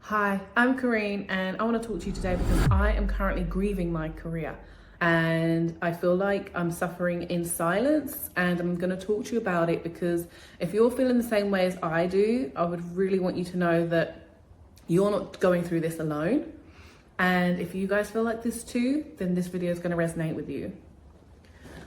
Hi, I'm Kareen and I want to talk to you today because I am currently grieving my career and I feel like I'm suffering in silence, and I'm going to talk to you about it because if you're feeling the same way as I do, I would really want you to know that you're not going through this alone. And if you guys feel like this too, then this video is going to resonate with you.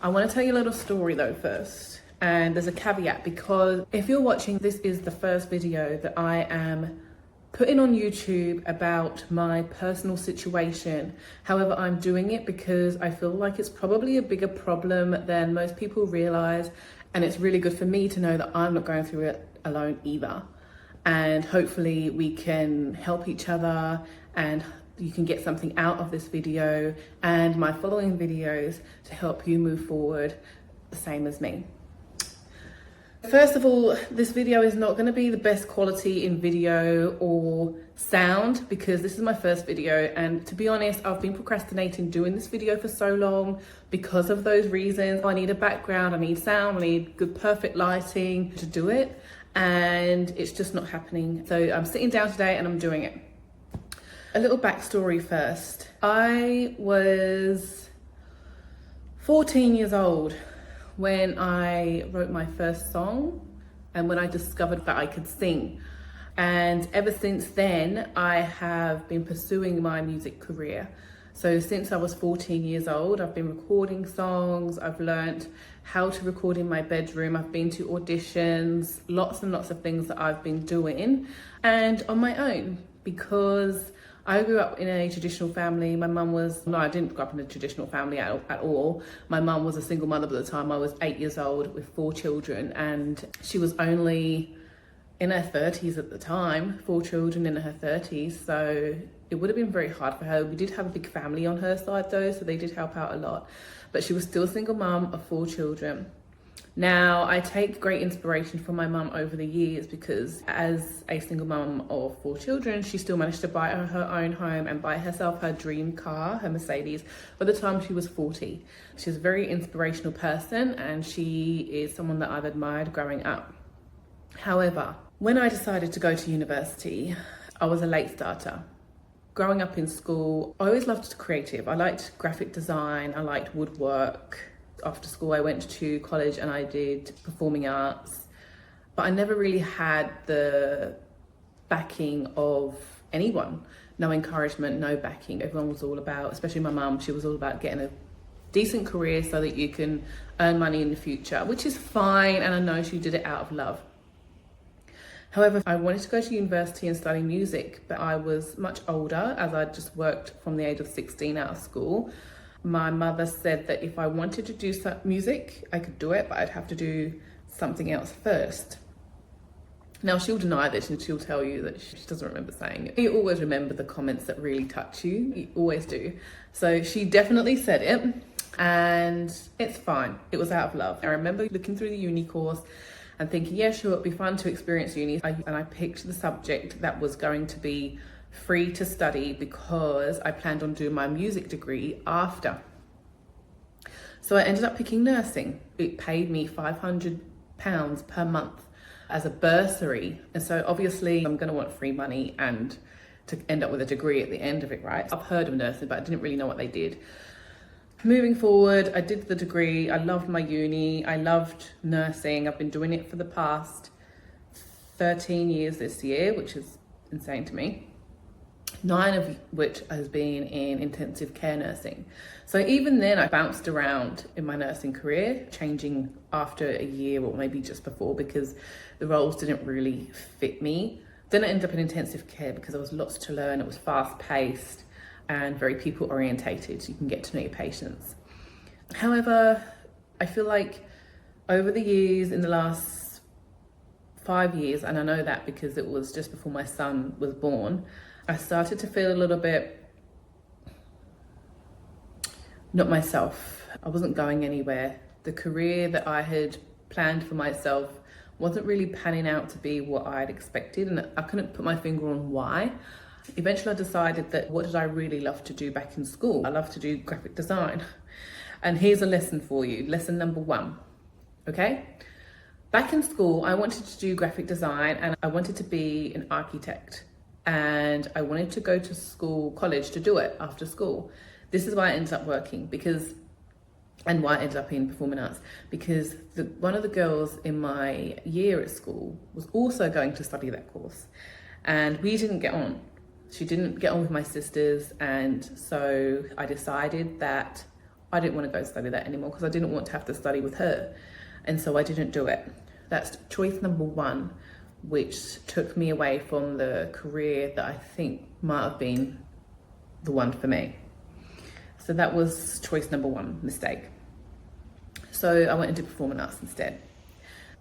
I want to tell you a little story though first. And there's a caveat because if you're watching, this is the first video that I am putting on YouTube about my personal situation. However, I'm doing it because I feel like it's probably a bigger problem than most people realize. And it's really good for me to know that I'm not going through it alone either. And hopefully we can help each other and you can get something out of this video and my following videos to help you move forward the same as me. First of all, this video is not going to be the best quality in video or sound because this is my first video, and to be honest, I've been procrastinating doing this video for so long because of those reasons. I need a background, I need sound, I need good perfect lighting to do it, and it's just not happening. So I'm sitting down today and I'm doing it. A little backstory first. I was 14 years old when I wrote my first song and when I discovered that I could sing. And ever since then, I have been pursuing my music career. So since I was 14 years old, I've been recording songs, I've learned how to record in my bedroom, I've been to auditions, lots and lots of things that I've been doing, and on my own, because I grew up in a traditional family. My mum was, no, I didn't grow up in a traditional family at all. My mum was a single mother by the time I was 8 years old with 4 children, and she was only in her 30s at the time, 4 children in her 30s. So it would have been very hard for her. We did have a big family on her side though, so they did help out a lot, but she was still a single mum of 4 children. Now, I take great inspiration from my mum over the years because as a single mum of 4 children, she still managed to buy her own home and buy herself her dream car, her Mercedes, by the time she was 40. She's a very inspirational person and she is someone that I've admired growing up. However, when I decided to go to university, I was a late starter. Growing up in school, I always loved creative. I liked graphic design, I liked woodwork. After school, I went to college and I did performing arts, but I never really had the backing of anyone. No encouragement, no backing. Everyone was all about, especially my mum, she was all about getting a decent career so that you can earn money in the future, which is fine, and I know she did it out of love. However, I wanted to go to university and study music, but I was much older as I just worked from the age of 16 out of school. My mother said that if I wanted to do some music, I could do it, but I'd have to do something else first. Now, she'll deny this and she'll tell you that she doesn't remember saying it. You always remember the comments that really touch you. You always do. So she definitely said it, and it's fine. It was out of love. I remember looking through the uni course and thinking, yeah, sure, it'd be fun to experience uni. And I picked the subject that was going to be free to study because I planned on doing my music degree after. So I ended up picking nursing. It paid me £500 per month as a bursary. And so obviously I'm going to want free money and to end up with a degree at the end of it, right? I've heard of nursing, but I didn't really know what they did. Moving forward, I did the degree. I loved my uni. I loved nursing. I've been doing it for the past 13 years this year, which is insane to me. 9 of which has been in intensive care nursing. So even then I bounced around in my nursing career, changing after a year or maybe just before because the roles didn't really fit me. Then I ended up in intensive care because there was lots to learn. It was fast paced and very people orientated, so you can get to know your patients. However, I feel like over the years, in the last 5 years, and I know that because it was just before my son was born, I started to feel a little bit not myself. I wasn't going anywhere. The career that I had planned for myself wasn't really panning out to be what I had expected, and I couldn't put my finger on why. Eventually I decided that what did I really love to do back in school? I love to do graphic design. And here's a lesson for you. Lesson number 1, okay? Back in school, I wanted to do graphic design and I wanted to be an architect. and I wanted to go to college to do it after school. This is why I ended up working and why I ended up in performing arts, because one of the girls in my year at school was also going to study that course, and we didn't get on. She didn't get on with my sisters, and so I decided that I didn't want to go study that anymore because I didn't want to have to study with her, and so I didn't do it. That's choice number one, which took me away from the career that I think might have been the one for me. So that was choice number one, mistake. So I went into performing arts instead.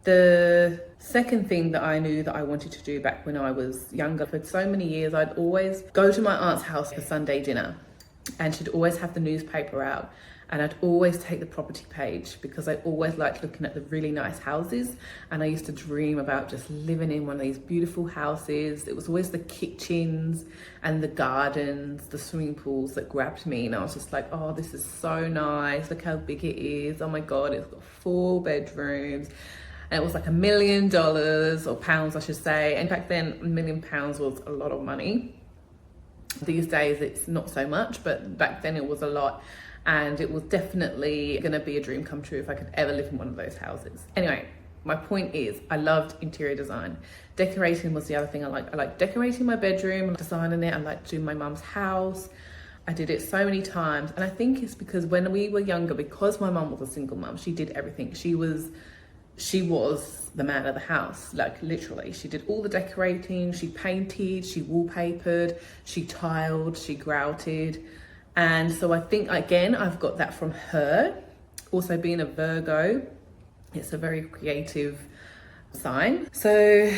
The second thing that I knew that I wanted to do back when I was younger, for so many years, I'd always go to my aunt's house for Sunday dinner, and she'd always have the newspaper out, and I'd always take the property page because I always liked looking at the really nice houses, and I used to dream about just living in one of these beautiful houses. It was always the kitchens and the gardens, the swimming pools that grabbed me, and I was just like, oh, this is so nice, look how big it is, oh my god, it's got 4 bedrooms. And it was like $1 million, or pounds I should say, and back then £1 million was a lot of money. These days it's not so much, but back then it was a lot. And it was definitely gonna be a dream come true if I could ever live in one of those houses. Anyway, my point is, I loved interior design. Decorating was the other thing I liked. I liked decorating my bedroom, designing it. I liked doing my mum's house. I did it so many times. And I think it's because when we were younger, because my mum was a single mum, she did everything. She was the man of the house, like literally. She did all the decorating, she painted, she wallpapered, she tiled, she grouted. And so I think, again, I've got that from her. Also, being a Virgo, it's a very creative sign. So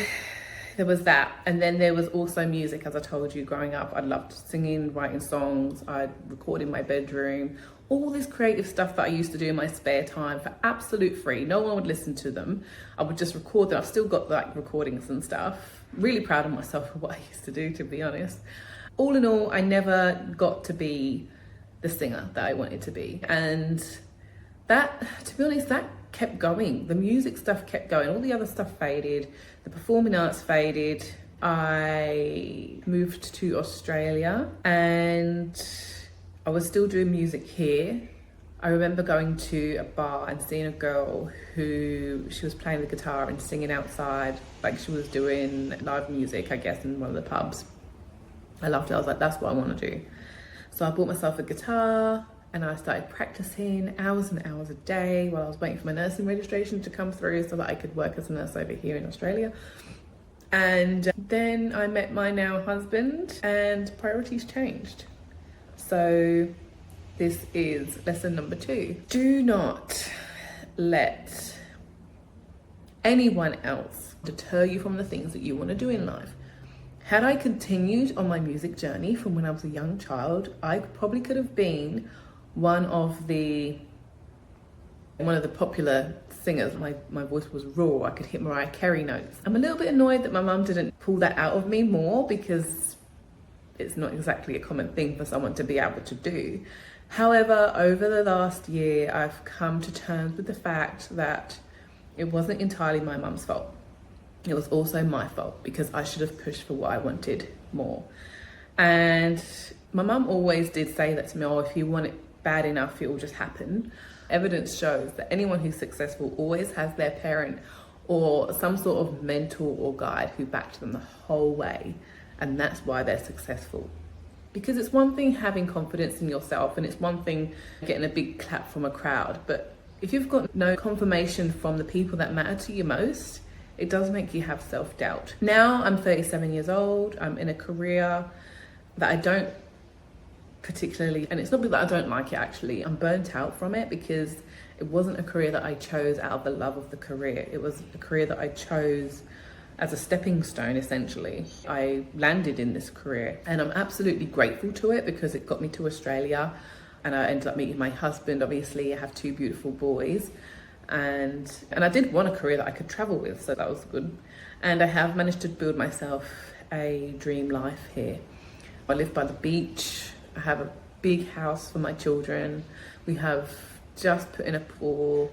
there was that. And then there was also music, as I told you, growing up. I loved singing, writing songs. I'd record in my bedroom. All this creative stuff that I used to do in my spare time for absolute free. No one would listen to them. I would just record them. I've still got like recordings and stuff. Really proud of myself for what I used to do, to be honest. All in all, I never got to be the singer that I wanted to be. And that, to be honest, that kept going. The music stuff kept going. All the other stuff faded. The performing arts faded. I moved to Australia and I was still doing music here. I remember going to a bar and seeing a girl who, she was playing the guitar and singing outside, like she was doing live music, I guess, in one of the pubs. I loved it. I was like, that's what I want to do. So I bought myself a guitar and I started practicing hours and hours a day while I was waiting for my nursing registration to come through so that I could work as a nurse over here in Australia. And then I met my now husband and priorities changed. So this is lesson number 2. Do not let anyone else deter you from the things that you want to do in life. Had I continued on my music journey from when I was a young child, I probably could have been one of the popular singers. My voice was raw. I could hit Mariah Carey notes. I'm a little bit annoyed that my mum didn't pull that out of me more, because it's not exactly a common thing for someone to be able to do. However, over the last year, I've come to terms with the fact that it wasn't entirely my mum's fault. It was also my fault, because I should have pushed for what I wanted more. And my mum always did say that to me, oh, if you want it bad enough, it will just happen. Evidence shows that anyone who's successful always has their parent or some sort of mentor or guide who backed them the whole way. And that's why they're successful. Because it's one thing having confidence in yourself, and it's one thing getting a big clap from a crowd. But if you've got no confirmation from the people that matter to you most, it does make you have self-doubt. Now I'm 37 years old. I'm in a career that I don't particularly, and it's not that I don't like it actually. I'm burnt out from it because it wasn't a career that I chose out of the love of the career. It was a career that I chose as a stepping stone, essentially. I landed in this career and I'm absolutely grateful to it because it got me to Australia, and I ended up meeting my husband. Obviously, I have 2 beautiful boys, and I did want a career that I could travel with, so that was good. And I have managed to build myself a dream life here. I live by the beach. I have a big house for my children. We have just put in a pool.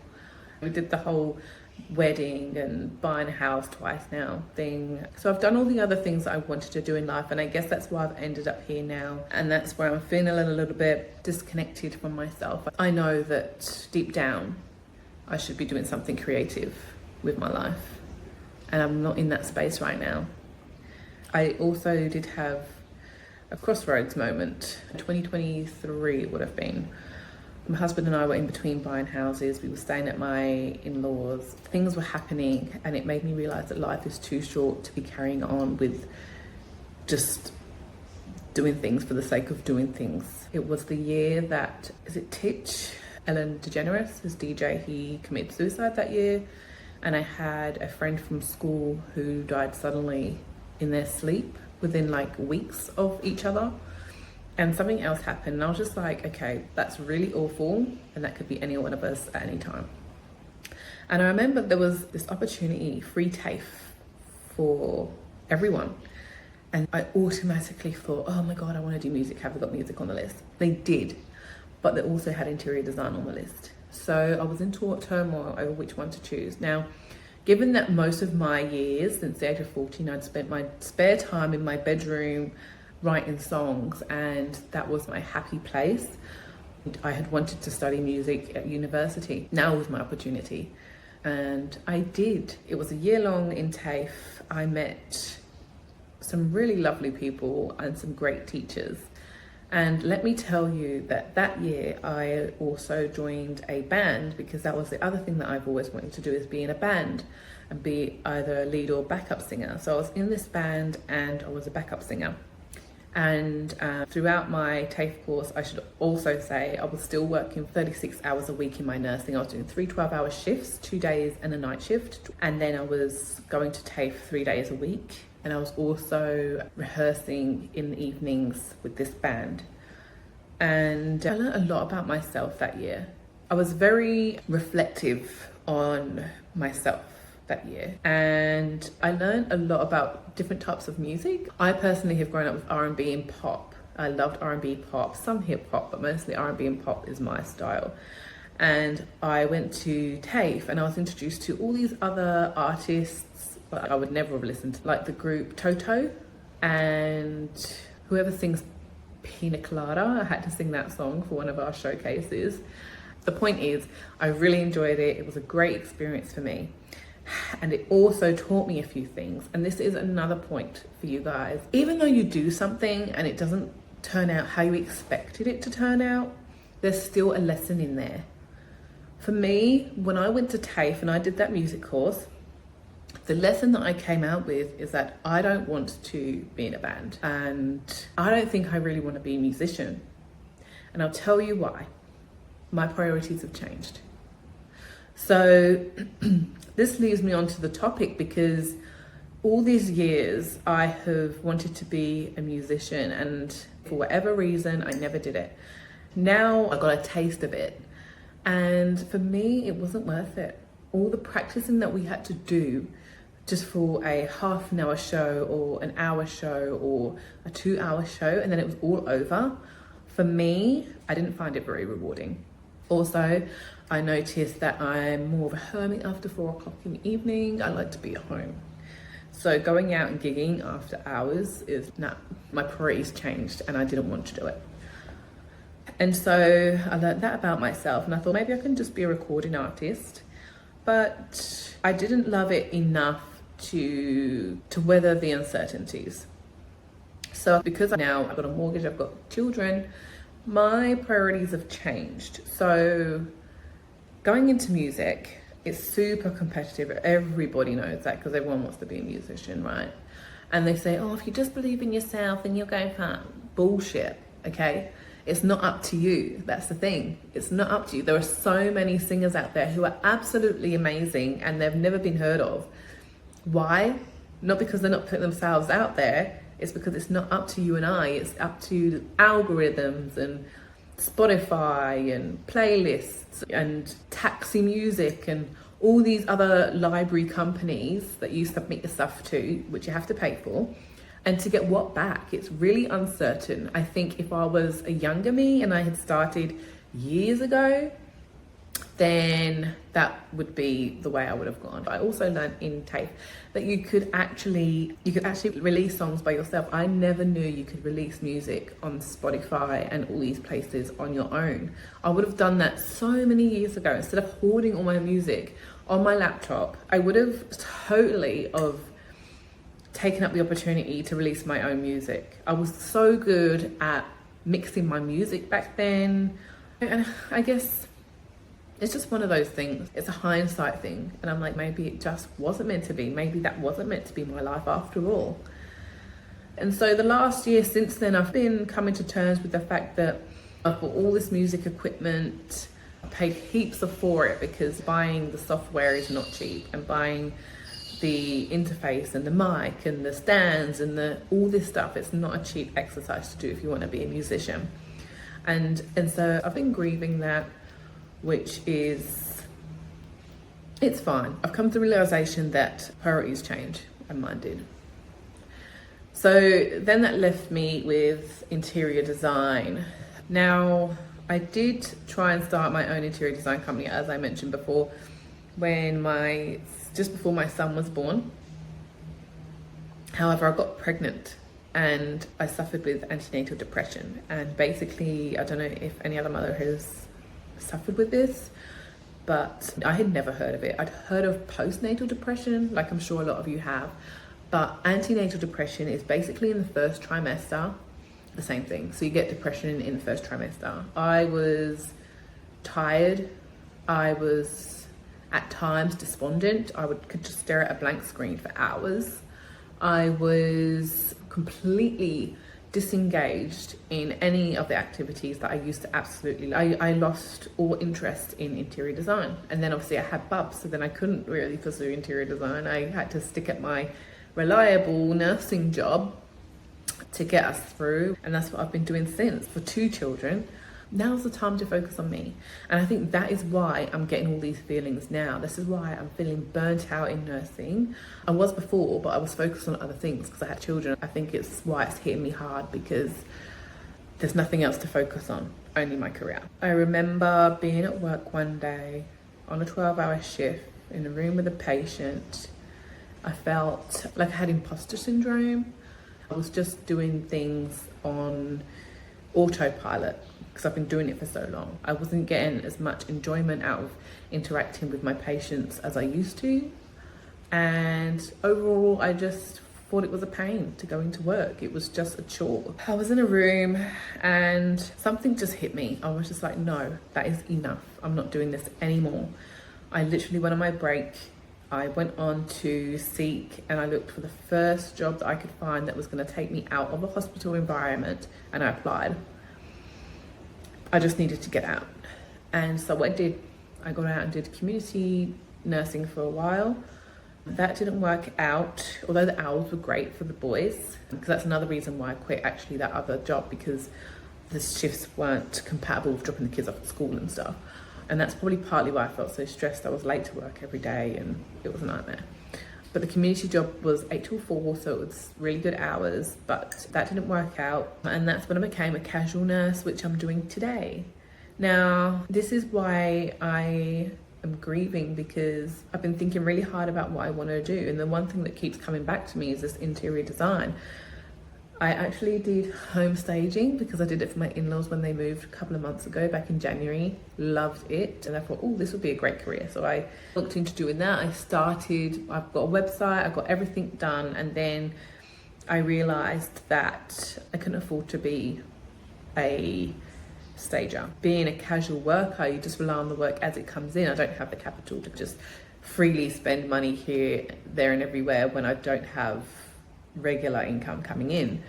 We did the whole wedding and buying a house twice now thing. So I've done all the other things that I wanted to do in life, and I guess that's why I've ended up here now, and that's where I'm feeling a little bit disconnected from myself. I know that deep down I should be doing something creative with my life, and I'm not in that space right now. I also did have a crossroads moment. 2023 it would have been. My husband and I were in between buying houses. We were staying at my in-laws. Things were happening, and it made me realize that life is too short to be carrying on with just doing things for the sake of doing things. It was the year that, is it Titch? Ellen DeGeneres, his DJ, he committed suicide that year. And I had a friend from school who died suddenly in their sleep within like weeks of each other. And something else happened, and I was just like, okay, that's really awful, and that could be any one of us at any time. And I remember there was this opportunity, free TAFE for everyone. And I automatically thought, oh my God, I want to do music. Have they got music on the list? They did, but they also had interior design on the list. So I was in turmoil over which one to choose. Now, given that most of my years, since the age of 14, I'd spent my spare time in my bedroom writing songs, and that was my happy place. I had wanted to study music at university. Now was my opportunity, and I did. It was a year-long in TAFE. I met some really lovely people and some great teachers. And let me tell you that that year I also joined a band, because that was the other thing that I've always wanted to do, is be in a band and be either a lead or backup singer. So I was in this band and I was a backup singer. And throughout my TAFE course, I should also say, I was still working 36 hours a week in my nursing. I was doing 3 12-hour shifts, 2 days and a night shift. And then I was going to TAFE 3 days a week. And I was also rehearsing in the evenings with this band. And I learned a lot about myself that year. I was very reflective on myself that year, and I learned a lot about different types of music. I personally have grown up with R&B and pop. I loved R&B, pop, some hip hop, but mostly R&B and pop is my style. And I went to TAFE and I was introduced to all these other artists that I would never have listened to, like the group Toto and whoever sings Pina Colada. I had to sing that song for one of our showcases. The point is, I really enjoyed it. It was a great experience for me. And it also taught me a few things. And this is another point for you guys. Even though you do something and it doesn't turn out how you expected it to turn out, there's still a lesson in there. For me, when I went to TAFE and I did that music course, the lesson that I came out with is that I don't want to be in a band. And I don't think I really want to be a musician. And I'll tell you why. My priorities have changed. So this leads me on to the topic, because all these years I have wanted to be a musician, and for whatever reason I never did it. Now I got a taste of it, and for me it wasn't worth it. All the practicing that we had to do just for a half an hour show or an hour show or a 2-hour show, and then it was all over. For me, I didn't find it very rewarding. Also, I noticed that I'm more of a hermit after 4 o'clock in the evening. I like to be at home. So going out and gigging after hours is my priorities changed, and I didn't want to do it. And so I learned that about myself, and I thought maybe I can just be a recording artist. But I didn't love it enough to weather the uncertainties. So because now I've got a mortgage, I've got children, my priorities have changed. So going into music, it's super competitive. Everybody knows that, because everyone wants to be a musician, right? And they say, oh, if you just believe in yourself, then you'll go far. Bullshit, okay? It's not up to you. That's the thing. It's not up to you. There are so many singers out there who are absolutely amazing and they've never been heard of. Why? Not because they're not putting themselves out there. It's because it's not up to you and I. It's up to algorithms and Spotify and playlists and Taxi Music and all these other library companies that you submit your stuff to, which you have to pay for. And to get what back? It's really uncertain. I think if I was a younger me and I had started years ago, then that would be the way I would have gone. But I also learned in TAFE that you could actually release songs by yourself. I never knew you could release music on Spotify and all these places on your own. I would have done that so many years ago. Instead of hoarding all my music on my laptop, I would have totally taken up the opportunity to release my own music. I was so good at mixing my music back then. And I guess it's just one of those things. It's a hindsight thing. And I'm like, maybe it just wasn't meant to be. Maybe that wasn't meant to be my life after all. And so the last year since then, I've been coming to terms with the fact that I've bought all this music equipment. I paid heaps for it because buying the software is not cheap, and buying the interface and the mic and the stands and all this stuff, it's not a cheap exercise to do if you want to be a musician. And so I've been grieving that, which is, it's fine. I've come to the realization that priorities change, and mine did. So then that left me with interior design. Now, I did try and start my own interior design company, as I mentioned before, just before my son was born. However, I got pregnant and I suffered with antenatal depression. And basically, I don't know if any other mother has suffered with this, but I had never heard of it. I'd heard of postnatal depression, like I'm sure a lot of you have, but antenatal depression is basically in the first trimester, the same thing. So you get depression in the first trimester. I was tired. I was at times despondent. I could just stare at a blank screen for hours. I was completely disengaged in any of the activities that I used to absolutely. I lost all interest in interior design. And then obviously I had bubs, so then I couldn't really pursue interior design. I had to stick at my reliable nursing job to get us through. And that's what I've been doing since, for 2 children. Now's the time to focus on me. And I think that is why I'm getting all these feelings now. This is why I'm feeling burnt out in nursing. I was before, but I was focused on other things because I had children. I think it's why it's hitting me hard, because there's nothing else to focus on, only my career. I remember being at work one day on a 12-hour shift in a room with a patient. I felt like I had imposter syndrome. I was just doing things on autopilot because I've been doing it for so long. I wasn't getting as much enjoyment out of interacting with my patients as I used to. And overall, I just thought it was a pain to go into work. It was just a chore. I was in a room and something just hit me. I was just like, no, that is enough. I'm not doing this anymore. I literally went on my break. I went on to Seek and I looked for the first job that I could find that was going to take me out of a hospital environment, and I applied. I just needed to get out. And so what I did, I got out and did community nursing for a while. That didn't work out, although the hours were great for the boys, because that's another reason why I quit actually that other job, because the shifts weren't compatible with dropping the kids off at school and stuff. And that's probably partly why I felt so stressed. I was late to work every day and it was a nightmare. But the community job was 8 till 4, so it was really good hours, but that didn't work out. And that's when I became a casual nurse, which I'm doing today. Now, this is why I am grieving, because I've been thinking really hard about what I want to do. And the one thing that keeps coming back to me is this interior design. I actually did home staging because I did it for my in-laws when they moved a couple of months ago, back in January. Loved it. And I thought, oh, this would be a great career. So I looked into doing that. I've got a website, I've got everything done. And then I realized that I couldn't afford to be a stager. Being a casual worker, you just rely on the work as it comes in. I don't have the capital to just freely spend money here, there and everywhere when I don't have regular income coming in.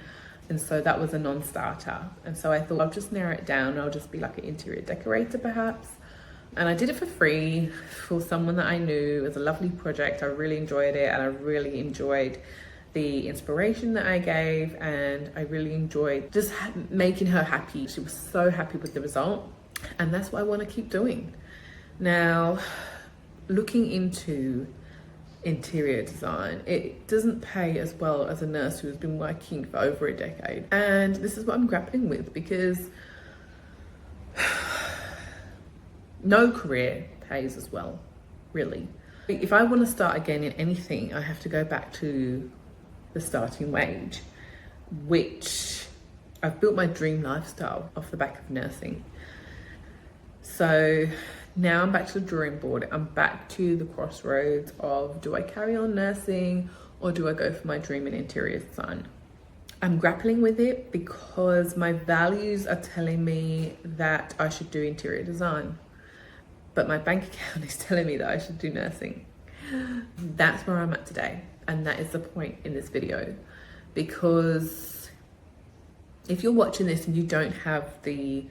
And so that was a non-starter. And so I thought I'll just narrow it down. I'll just be like an interior decorator perhaps. And I did it for free for someone that I knew. It was a lovely project. I really enjoyed it, and I really enjoyed the inspiration that I gave, and I really enjoyed just making her happy. She was so happy with the result, and that's what I want to keep doing. Now, looking into interior design, it doesn't pay as well as a nurse who's been working for over a decade. And this is what I'm grappling with, because no career pays as well, really. If I want to start again in anything, I have to go back to the starting wage, which I've built my dream lifestyle off the back of nursing. So now I'm back to the drawing board. I'm back to the crossroads of, do I carry on nursing or do I go for my dream in interior design? I'm grappling with it because my values are telling me that I should do interior design, but my bank account is telling me that I should do nursing. That's where I'm at today, and that is the point in this video, because if you're watching this and you don't have the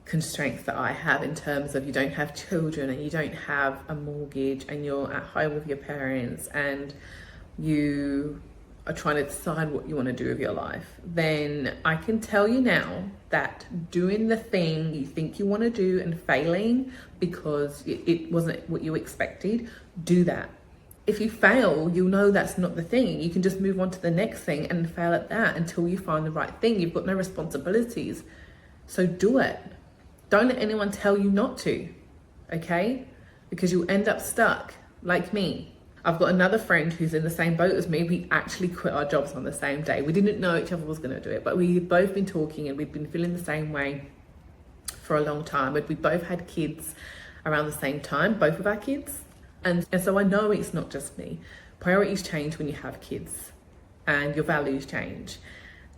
constraints that I have, in terms of you don't have children and you don't have a mortgage and you're at home with your parents and you are trying to decide what you want to do with your life, then I can tell you now that doing the thing you think you want to do and failing because it wasn't what you expected, do that. If you fail, you'll know that's not the thing. You can just move on to the next thing and fail at that until you find the right thing. You've got no responsibilities, so do it. Don't let anyone tell you not to, okay? Because you'll end up stuck like me. I've got another friend who's in the same boat as me. We actually quit our jobs on the same day. We didn't know each other was going to do it, but we've both been talking and we've been feeling the same way for a long time. And we both had kids around the same time, both of our kids. And so I know it's not just me. Priorities change when you have kids and your values change.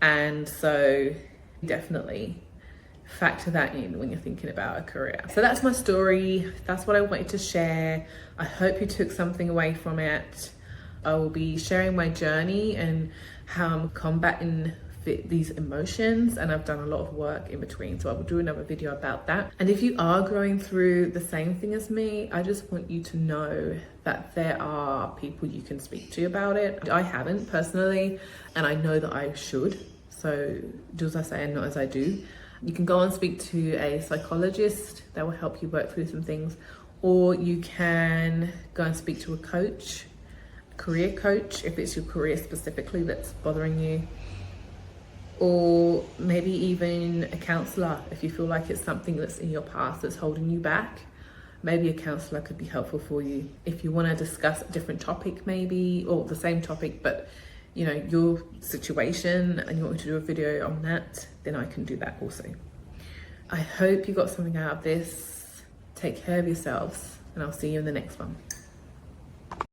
And so definitely factor that in when you're thinking about a career. So that's my story. That's what I wanted to share. I hope you took something away from it. I will be sharing my journey and how I'm combating these emotions, and I've done a lot of work in between, so I will do another video about that. And if you are going through the same thing as me, I just want you to know that there are people you can speak to about it. I haven't personally, and I know that I should, so do as I say and not as I do. You can go and speak to a psychologist that will help you work through some things, or you can go and speak to a coach, a career coach, if it's your career specifically that's bothering you, or maybe even a counsellor if you feel like it's something that's in your past that's holding you back. Maybe a counsellor could be helpful for you. If you want to discuss a different topic maybe, or the same topic but you know, your situation, and you want me to do a video on that, then I can do that also. I hope you got something out of this. Take care of yourselves, and I'll see you in the next one.